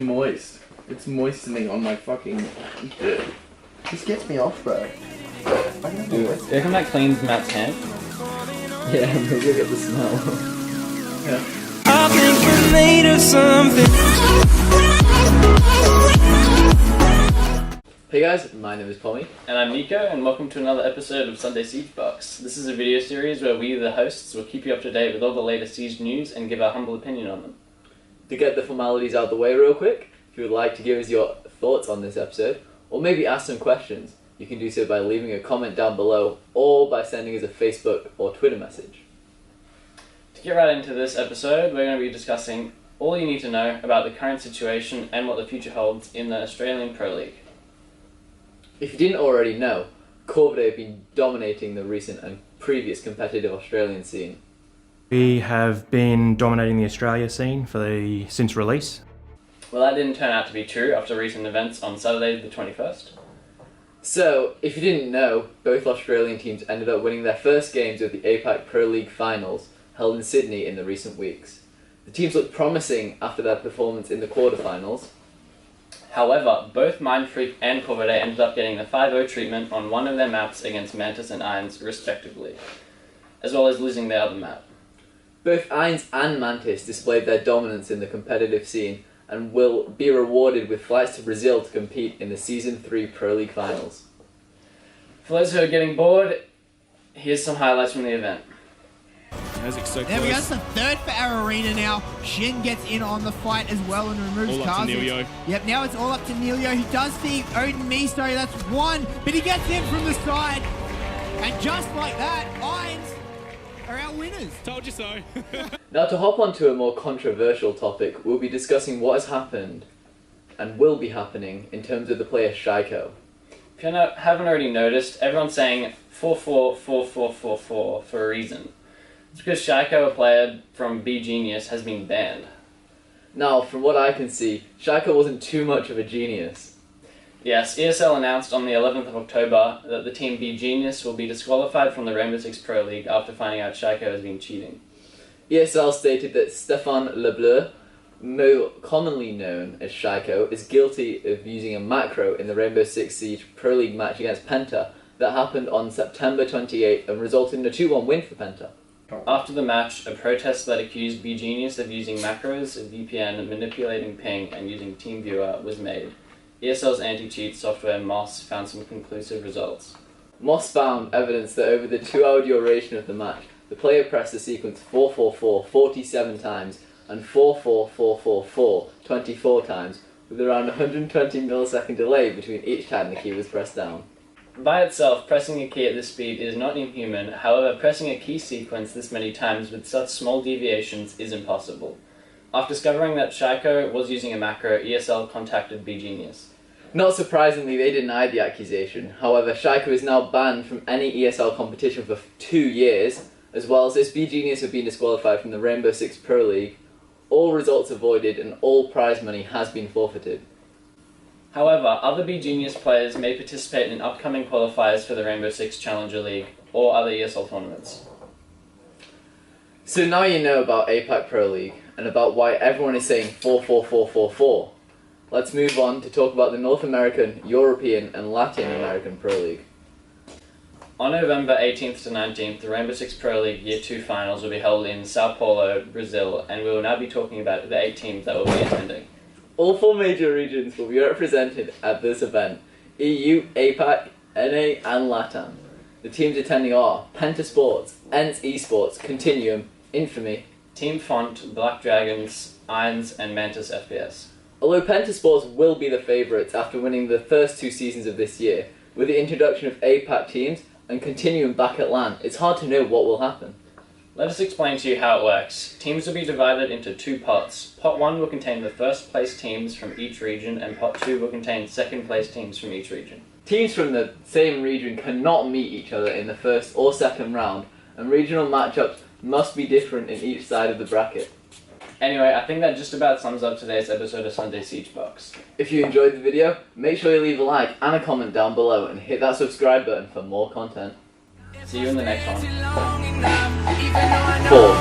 Moist. It's moistening on my fucking dick. This gets me off, bro. Dude, do you reckon that cleans Matt's hand? Yeah, maybe I get the smell. Yeah. I think we're made of something. Hey guys, my name is Pommy. And I'm Nico, and welcome to another episode of Sunday SiegeBox. This is a video series where we, the hosts, will keep you up to date with all the latest Siege news and give our humble opinion on them. To get the formalities out of the way real quick, if you would like to give us your thoughts on this episode, or maybe ask some questions, you can do so by leaving a comment down below, or by sending us a Facebook or Twitter message. To get right into this episode, we're going to be discussing all you need to know about the current situation and what the future holds in the Australian Pro League. If you didn't already know, Corvidae have been dominating the recent and previous competitive Australian scene. We have been dominating the Australia scene since release. Well, that didn't turn out to be true after recent events on Saturday the 21st. So, if you didn't know, both Australian teams ended up winning their first games of the APAC Pro League finals, held in Sydney in the recent weeks. The teams looked promising after their performance in the quarterfinals. However, both Mindfreak and Corvidae ended up getting the 5-0 treatment on one of their maps against Mantis and Irons, respectively, as well as losing their other map. Both Irons and Mantis displayed their dominance in the competitive scene and will be rewarded with flights to Brazil to compete in the Season 3 Pro League finals. For those who are getting bored, here's some highlights from the event. So there we go, it's the third for our arena now. Shin gets in on the fight as well and removes Kazu. Yep, now it's all up to Nelio, who does see Odin Misto, that's one, but he gets in from the side. And just like that, Irons are our winners. Told you so. Now to hop on to a more controversial topic, we'll be discussing what has happened and will be happening in terms of the player Shaiko. If you haven't already noticed, everyone's saying 4-4, 4-4, 4-4 for a reason. It's because Shaiko, a player from B Genius, has been banned. Now, from what I can see, Shaiko wasn't too much of a genius. Yes, ESL announced on the 11th of October that the team B Genius will be disqualified from the Rainbow Six Pro League after finding out Shaiko has been cheating. ESL stated that Stefan Lebleu, more commonly known as Shaiko, is guilty of using a macro in the Rainbow Six Siege Pro League match against Penta that happened on September 28 and resulted in a 2-1 win for Penta. After the match, a protest that accused B Genius of using macros, VPN, manipulating ping, and using TeamViewer was made. ESL's anti-cheat software MOS found some conclusive results. MOS found evidence that over the 2-hour duration of the match, the player pressed the sequence 4-4-4 47 times and 4-4-4-4-4 24 times, with around 120 millisecond delay between each time the key was pressed down. By itself, pressing a key at this speed is not inhuman, however, pressing a key sequence this many times with such small deviations is impossible. After discovering that Shaiko was using a macro, ESL contacted B Genius. Not surprisingly, they denied the accusation. However, Shaiko is now banned from any ESL competition for 2 years, as well as this B Genius have been disqualified from the Rainbow Six Pro League, all results avoided and all prize money has been forfeited. However, other B Genius players may participate in upcoming qualifiers for the Rainbow Six Challenger League or other ESL tournaments. So now you know about APAC Pro League and about why everyone is saying 4-4-4-4-4. Let's move on to talk about the North American, European and Latin American Pro League. On November 18th to 19th, the Rainbow Six Pro League Year 2 finals will be held in Sao Paulo, Brazil, and we will now be talking about the 8 teams that will be attending. All 4 major regions will be represented at this event: EU, APAC, NA and LATAM. The teams attending are Penta Sports, ENCE Esports, Continuum, Infamy, Team Font, Black Dragons, Irons and Mantis FPS. Although Penta Sports will be the favourites after winning the first 2 seasons of this year, with the introduction of APAC teams and Continuum back at LAN, it's hard to know what will happen. Let us explain to you how it works. Teams will be divided into 2 pots. Pot 1 will contain the first place teams from each region, and Pot 2 will contain second place teams from each region. Teams from the same region cannot meet each other in the first or second round, and regional matchups must be different in each side of the bracket. Anyway, I think that just about sums up today's episode of Sunday SiegeBox. If you enjoyed the video, make sure you leave a like and a comment down below and hit that subscribe button for more content. See you in the next one. 4.